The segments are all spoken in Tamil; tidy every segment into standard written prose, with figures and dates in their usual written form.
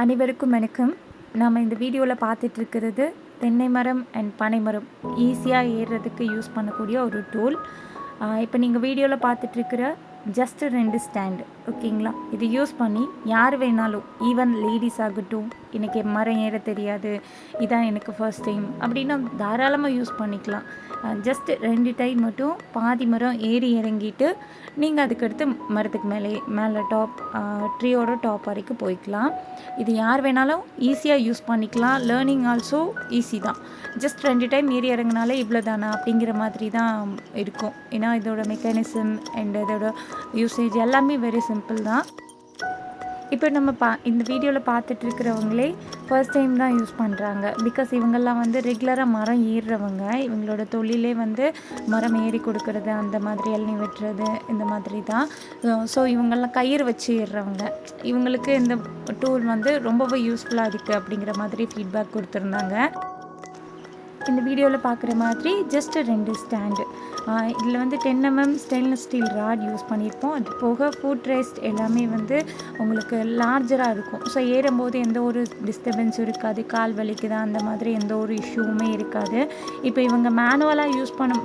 அனைவருக்கும் வணக்கம். நாம் இந்த வீடியோவில் பார்த்துட்ருக்கிறது தென்னை மரம் அண்ட் பனை மரம் ஈஸியாக ஏறுறதுக்கு யூஸ் பண்ணக்கூடிய ஒரு டூல். இப்போ நீங்கள் வீடியோவில் பார்த்துட்ருக்கிற ஜஸ்ட்டு 2 ஸ்டாண்டு, ஓகேங்களா? இது யூஸ் பண்ணி யார் வேணாலும், ஈவன் லேடிஸ் ஆகட்டும், எனக்கு மரம் ஏற தெரியாது, இதான் எனக்கு ஃபர்ஸ்ட் டைம் அப்படின்னா தாராளமாக யூஸ் பண்ணிக்கலாம். ஜஸ்ட்டு 2 டைம் மட்டும் பாதி மரம் ஏறி இறங்கிட்டு நீங்கள் அதுக்கடுத்து மரத்துக்கு மேலே ட்ரீயோட டாப் வரைக்கும் போய்க்கலாம். இது யார் வேணாலும் ஈஸியாக யூஸ் பண்ணிக்கலாம். லேர்னிங் ஆல்சோ ஈஸி தான். ஜஸ்ட் 2 டைம் ஏறி இறங்கினாலே இவ்வளோ தானா அப்படிங்கிற மாதிரி தான் இருக்கும். ஏன்னா இதோட மெக்கானிசம் அண்ட் இதோட யூசேஜ் எல்லாமே வெரி சிம்பிள் தான். இப்போ நம்ம இந்த வீடியோவில் பார்த்துட்ருக்கிறவங்களே ஃபர்ஸ்ட் டைம் தான் யூஸ் பண்ணுறாங்க. பிகாஸ் இவங்கெல்லாம் ரெகுலராக மரம் ஏறுறவங்க. இவங்களோட தொழிலே மரம் ஏறி கொடுக்கறது, அந்த மாதிரி இளநீ வெட்டுறது, இந்த மாதிரி தான். ஸோ இவங்கெல்லாம் கயிறு வச்சு ஏறுறவங்க. இவங்களுக்கு இந்த டூல் ரொம்பவே யூஸ்ஃபுல்லாக இருக்குது அப்படிங்கிற மாதிரி ஃபீட்பேக் கொடுத்துருந்தாங்க. இந்த வீடியோவில் பார்க்குற மாதிரி ஜஸ்ட்டு 2 ஸ்டாண்டு. இதில் 10 mm stainless steel rod use பண்ணியிருப்போம். அது போக ஃபுட் ரெஸ்ட் எல்லாமே உங்களுக்கு லார்ஜராக இருக்கும். ஸோ ஏறும்போது எந்த ஒரு டிஸ்டர்பன்ஸும் இருக்காது, கால் வலிக்குதா அந்த மாதிரி எந்த ஒரு இஷ்யூவுமே இருக்காது. இப்போ இவங்க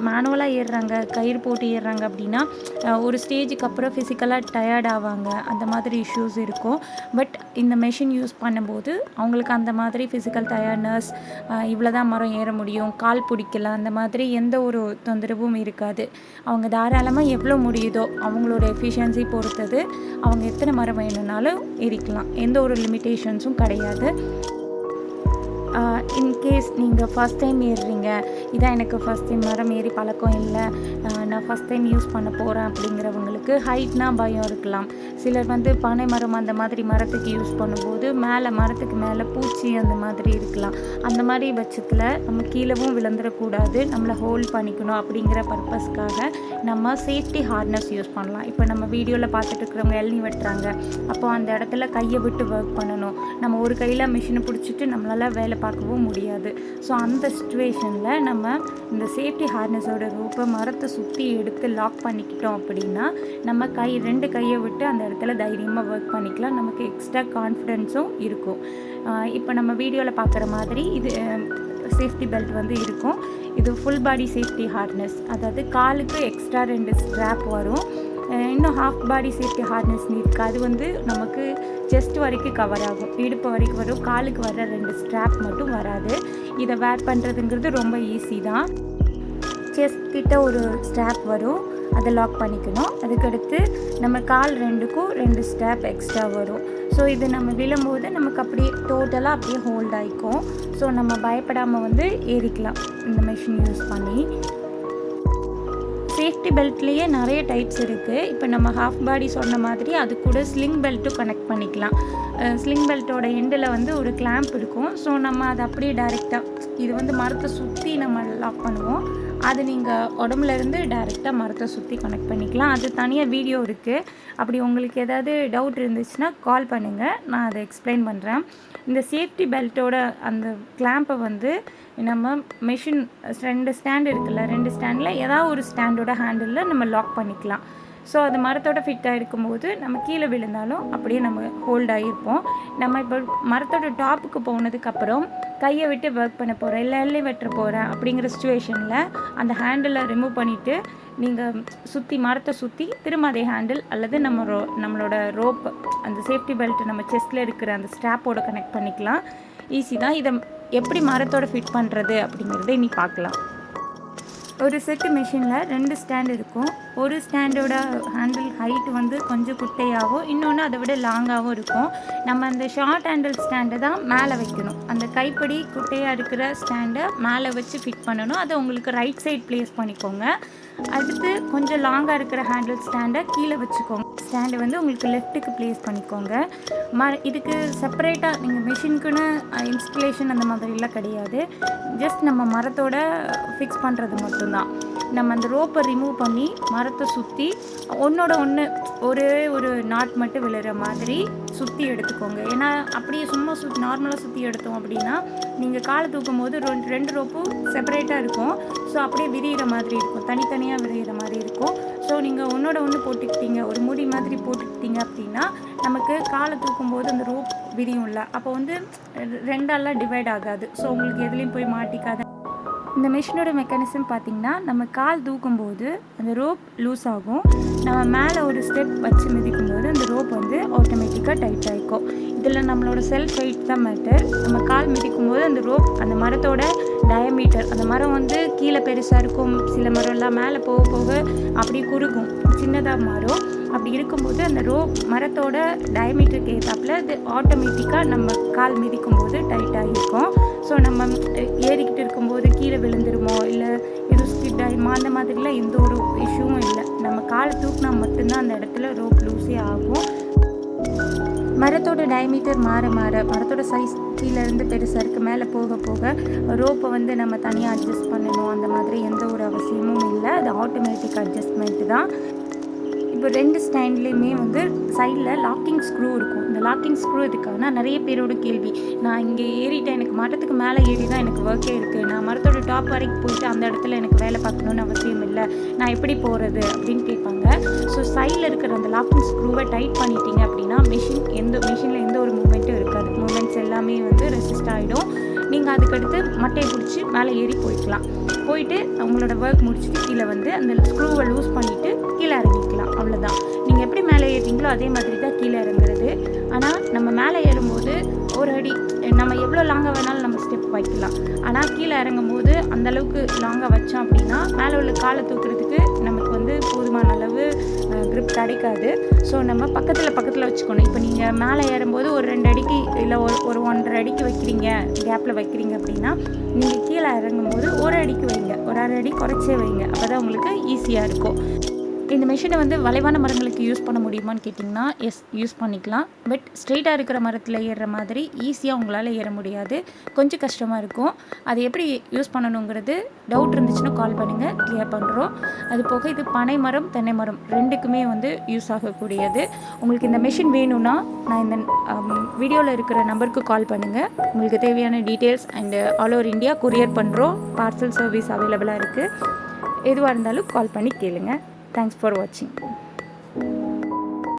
மேனுவலாக ஏறுறாங்க, கயிறு போட்டு ஏறுறாங்க அப்படின்னா ஒரு ஸ்டேஜுக்கு அப்புறம் ஃபிசிக்கலாக டயர்ட் ஆவாங்க, அந்த மாதிரி இஷ்யூஸ் இருக்கும். பட் இந்த மெஷின் யூஸ் பண்ணும்போது அவங்களுக்கு அந்த மாதிரி ஃபிசிக்கல் டயர்ட்னஸ், இவ்வளோ தான் மரம் ஏற முடியும், கால் பிடிக்கலாம், அந்த மாதிரி எந்த ஒரு தொந்தரவும் இருக்காது. அவங்க தாராளமாக எவ்வளோ முடியுதோ அவங்களோட எஃபிஷியன்சி பொறுத்தது அவங்க எத்தனை மரம் வேணும்னாலும் ஏறிக்கலாம். எந்த ஒரு லிமிட்டேஷன்ஸும் கிடையாது. இன்கேஸ் நீங்கள் ஃபஸ்ட் டைம் ஏறுறீங்க, இதான் எனக்கு ஃபஸ்ட் டைம் மரம் ஏறி பழக்கம் இல்லை, நான் ஃபஸ்ட் டைம் யூஸ் பண்ண போகிறேன் அப்படிங்கிறவங்களுக்கு ஹைட்னா பயம் இருக்கலாம். சிலர் பனை மரம் அந்த மாதிரி மரத்துக்கு யூஸ் பண்ணும்போது மரத்துக்கு மேலே பூச்சி அந்த மாதிரி இருக்கலாம். அந்த மாதிரி பட்சத்தில் நம்ம கீழவும் விழுந்துடக்கூடாது, நம்மளை ஹோல்ட் பண்ணிக்கணும் அப்படிங்கிற பர்பஸ்க்காக நம்ம சேஃப்டி ஹார்னஸ் யூஸ் பண்ணலாம். இப்போ நம்ம வீடியோவில் பார்த்துட்டு இருக்கிறவங்க இளநீ வெட்டுறாங்க, அப்போ அந்த இடத்துல கையை விட்டு ஒர்க் பண்ணணும். நம்ம ஒரு கையில் மிஷினை பிடிச்சிட்டு நம்மளால் வேலை பார்க்கவும் முடியாது. ஸோ அந்த சிச்சுவேஷனில் நம்ம இந்த சேஃப்டி ஹார்னஸோட ரூப்பை மரத்தை சுற்றி எடுத்து லாக் பண்ணிக்கிட்டோம் அப்படின்னா நம்ம 2 கையை விட்டு அந்த இடத்துல தைரியமாக ஒர்க் பண்ணிக்கலாம். நமக்கு எக்ஸ்ட்ரா கான்ஃபிடென்ஸும் இருக்கும். இப்போ நம்ம வீடியோவில் பார்க்குற மாதிரி இது சேஃப்டி பெல்ட் இருக்கும். இது ஃபுல் பாடி சேஃப்டி ஹார்னஸ், அதாவது காலுக்கு எக்ஸ்ட்ரா 2 ஸ்ட்ராப் வரும். இன்னும் ஹாஃப் பாடி சேஃப்டி ஹார்னஸ் இருக்குது. அது நமக்கு செஸ்ட் வரைக்கும் கவர் ஆகும், இடுப்பு வரைக்கும் வரும். காலுக்கு வர 2 ஸ்ட்ராப் மட்டும் வராது. இதை வேர் பண்ணுறதுங்கிறது ரொம்ப ஈஸி தான். செஸ்ட் கிட்ட ஒரு ஸ்ட்ராப் வரும், அதை லாக் பண்ணிக்கணும். அதுக்கடுத்து நம்ம கால் 2க்கும் 2 ஸ்ட்ராப் எக்ஸ்ட்ரா வரும். ஸோ இது நம்ம விழும்போது நமக்கு அப்படியே டோட்டலாக அப்படியே ஹோல்ட் ஆகிக்கும். ஸோ நம்ம பயப்படாமல் ஏறிக்கலாம் இந்த மெஷின் யூஸ் பண்ணி. சேஃப்டி பெல்ட்லேயே நிறைய டைப்ஸ் இருக்குது. இப்போ நம்ம ஹாஃப் பாடி சொன்ன மாதிரி அது கூட ஸ்லிங் பெல்ட்டும் கனெக்ட் பண்ணிக்கலாம். ஸ்லிங் பெல்ட்டோட எண்டில் ஒரு கிளாம்ப் இருக்கும். ஸோ நம்ம அதை அப்படியே டைரெக்டாக இது மரத்தை சுற்றி நம்ம லாக் பண்ணுவோம். அது நீங்கள் உடம்புலேருந்து டைரெக்டாக மரத்தை சுற்றி கனெக்ட் பண்ணிக்கலாம். அது தனியாக வீடியோ இருக்குது. அப்படி உங்களுக்கு ஏதாவது டவுட் இருந்துச்சுன்னா கால் பண்ணுங்கள், நான் அதை எக்ஸ்பிளைன் பண்ணுறேன். இந்த சேஃப்டி பெல்ட்டோட அந்த கிளாம்பை நம்ம மெஷின் 2 ஸ்டாண்ட் இருக்குல்ல, 2 ஸ்டாண்டில் ஏதாவது ஒரு ஸ்டாண்டோட ஹேண்டிலில் நம்ம லாக் பண்ணிக்கலாம். ஸோ அது மரத்தோட ஃபிட்டாக இருக்கும்போது நம்ம கீழே விழுந்தாலும் அப்படியே நம்ம ஹோல்ட் ஆகியிருப்போம். நம்ம இப்போ மரத்தோட டாப்புக்கு போனதுக்கப்புறம் கையை விட்டு ஒர்க் பண்ண போகிறேன், இல்லை எல்லை வெட்டுற போகிறேன் அப்படிங்கிற சுச்சுவேஷனில் அந்த ஹேண்டிலை ரிமூவ் பண்ணிவிட்டு நீங்கள் மரத்தை சுற்றி திரும்ப அதே ஹேண்டில் அல்லது நம்மளோட ரோப், அந்த சேஃப்டி பெல்ட் நம்ம செஸ்ட்டில் இருக்கிற அந்த ஸ்ட்ராப்போட கனெக்ட் பண்ணிக்கலாம். ஈஸி தான். இதை எப்படி மரத்தோட ஃபிட் பண்ணுறது அப்படிங்கிறத இனி பார்க்கலாம். ஒரு செட்டு மிஷினில் 2 ஸ்டாண்ட் இருக்கும். ஒரு ஸ்டாண்டோட ஹேண்டில் ஹைட் கொஞ்சம் குட்டையாகவும், இன்னொன்று அதை விட லாங்காகவும் இருக்கும். நம்ம அந்த ஷார்ட் ஹேண்டில் ஸ்டாண்டை தான் மேலே வைக்கணும். அந்த கைப்படி குட்டையாக இருக்கிற ஸ்டாண்டை மேலே வச்சு ஃபிட் பண்ணணும். அதை உங்களுக்கு ரைட் சைட் ப்ளேஸ் பண்ணிக்கோங்க. அடுத்து கொஞ்சம் லாங்காக இருக்கிற ஹேண்டில் ஸ்டாண்டை கீழே வச்சுக்கோங்க. ஸ்டாண்டை உங்களுக்கு லெஃப்ட்டுக்கு ப்ளேஸ் பண்ணிக்கோங்க. இதுக்கு செப்பரேட்டாக நீங்கள் மிஷினுக்குன்னு இன்ஸ்டலேஷன் அந்த மாதிரிலாம் கிடையாது. ஜஸ்ட் நம்ம மரத்தோட ஃபிக்ஸ் பண்ணுறது மட்டும்தான். நம்ம அந்த ரோப்பை ரிமூவ் பண்ணி மரத்தை சுற்றி ஒன்றோட ஒன்று ஒரு நாட் மட்டும் விழுற மாதிரி சுற்றி எடுத்துக்கோங்க. ஏன்னா அப்படியே சும்மா நார்மலாக சுற்றி எடுத்தோம் அப்படின்னா நீங்கள் காலை தூக்கும் போது 2 ரோப்பும் செப்பரேட்டாக இருக்கும். ஸோ அப்படியே விரிகிற மாதிரி இருக்கும், தனித்தனியாக விரிகிற மாதிரி இருக்கும். ஸோ நீங்கள் ஒன்றோட ஒன்று போட்டுக்கிட்டீங்க, ஒரு முடி மாதிரி போட்டுக்கிட்டீங்க அப்படின்னா நமக்கு காலை தூக்கும்போது அந்த ரோப் விரியும்ல, அப்போ வந்து ரெண்டாலாம் டிவைட் ஆகாது. ஸோ உங்களுக்கு எதுலேயும் போய் மாட்டிக்காது. இந்த மிஷினோட மெக்கானிசம் பார்த்திங்கன்னா, நம்ம கால் தூக்கும்போது அந்த ரோப் லூஸ் ஆகும். நம்ம மேலே ஒரு ஸ்டெப் வச்சு மிதிக்கும்போது அந்த ரோப் வந்து ஆட்டோமேட்டிக்காக டைட் ஆகிக்கும். இதில் நம்மளோட செல்ஃப் வெயிட் தான் மேட்டர். நம்ம கால் மிதிக்கும்போது அந்த ரோப் அந்த மரத்தோட டயமீட்டர், அந்த மரம் வந்து கீழே பெருசாக இருக்கும், சில மரம்லாம் மேலே போக போக அப்படியே குறுகும், சின்னதாக மாறும். அப்படி இருக்கும்போது அந்த மரத்தோட டயமீட்டருக்கு ஏற்றாப்புல அது ஆட்டோமேட்டிக்காக நம்ம கால் மிதிக்கும்போது டைட்டாக இருக்கும். ஸோ நம்ம ஏறிக்கிட்டு இருக்கும்போது கீழே விழுந்துருமோ இல்லை எதுவும் ஸ்கிட் ஆகிடுமோ அந்த மாதிரிலாம் எந்த ஒரு இஷ்யூவும் இல்லை. நம்ம காலை தூக்கினா மட்டும்தான் அந்த இடத்துல ரோப் லூஸே ஆகும். மரத்தோட டயமீட்டர் மாற மாற மரத்தோட சைஸ் கீழேருந்து பெருசாக இருக்குது, மேலே போக போக ரோப்பை வந்து நம்ம தனியாக அட்ஜஸ்ட் பண்ணணும், அந்த மாதிரி எந்த ஒரு அவசியமும் இல்லை. அது ஆட்டோமேட்டிக் அட்ஜஸ்ட்மெண்ட்டு தான். இப்போ 2 ஸ்டாண்ட்லேயுமே வந்து சைடில் லாக்கிங் ஸ்க்ரூ இருக்கும். இந்த லாக்கிங் ஸ்க்ரூ இதுக்கான நிறைய பேரோட கேள்வி, நான் இங்கே ஏறிட்டேன், எனக்கு மரத்துக்கு மேலே ஏறி தான் எனக்கு ஒர்க்கே இருக்குது, நான் மரத்தோட டாப் வரைக்கும் போயிட்டு அந்த இடத்துல எனக்கு வேலை பார்க்கணுன்னு அவசியம் இல்லை, நான் எப்படி போகிறது அப்படின்னு கேட்பாங்க. ஸோ சைடில் இருக்கிற அந்த லாக்கிங் ஸ்க்ரூவை டைட் பண்ணிட்டீங்க அப்படின்னா மிஷினில் எந்த ஒரு மூமெண்ட்டும் இருக்காது. மூமெண்ட்ஸ் எல்லாமே வந்து ரெசிஸ்ட் ஆகிடும். நீங்கள் அதுக்கடுத்து மட்டையை பிடிச்சி மேலே ஏறி போயிட்டு அவங்களோட ஒர்க் முடிச்சுட்டு கீழே வந்து அந்த ஸ்க்ரூவை லூஸ் பண்ணிவிட்டு கீழே இறங்கிக்கலாம். அவ்வளோதான். நீங்கள் எப்படி மேலே ஏறிங்களோ அதே மாதிரி தான் கீழே இறங்குறது. ஆனால் நம்ம மேலே ஏறும்போது ஒரு அடி நம்ம எவ்வளோ லாங்காக வேணாலும் நம்ம ஸ்டெப் வைக்கலாம். ஆனால் கீழே இறங்கும்போது அந்தளவுக்கு லாங்காக வச்சோம் அப்படின்னா மேலே உள்ள காலை தூக்குறதுக்கு நமக்கு வந்து போதுமான அளவு க்ரிப் கிடைக்காது. ஸோ நம்ம பக்கத்தில் வச்சுக்கணும். இப்போ நீங்கள் மேலே ஏறும்போது ஒரு 2 அடிக்கு இல்லை ஒரு 1.5 அடிக்கு வைக்கிறீங்க, கேப்பில் வைக்கிறீங்க அப்படின்னா நீங்கள் கீழே இறங்கும்போது 1 அடிக்கு வைங்க, ஒரு 1/2 அடி குறைச்சே வைங்க. அப்போ தான் உங்களுக்கு ஈஸியாக இருக்கும். இந்த மிஷினை வந்து வளைவான மரங்களுக்கு யூஸ் பண்ண முடியுமான்னு கேட்டிங்கன்னா, எஸ், யூஸ் பண்ணிக்கலாம். பட் ஸ்ட்ரெயிட்டாக இருக்கிற மரத்தில் ஏறுற மாதிரி ஈஸியாக உங்களால் ஏற முடியாது, கொஞ்சம் கஷ்டமாக இருக்கும். அது எப்படி யூஸ் பண்ணணுங்கிறது டவுட் இருந்துச்சுன்னா கால் பண்ணுங்கள், கிளியர் பண்ணுறோம். அது போக இது பனை மரம், தென்னை மரம் 2க்குமே வந்து யூஸ் ஆகக்கூடியது. உங்களுக்கு இந்த மிஷின் வேணும்னா நான் இந்த வீடியோவில் இருக்கிற நம்பருக்கு கால் பண்ணுங்கள். உங்களுக்கு தேவையான details and all over India courier பண்ணுறோம். பார்சல் சர்வீஸ் அவைலபிளாக இருக்குது. எதுவாக இருந்தாலும் கால் பண்ணி கேளுங்க. Thanks for watching.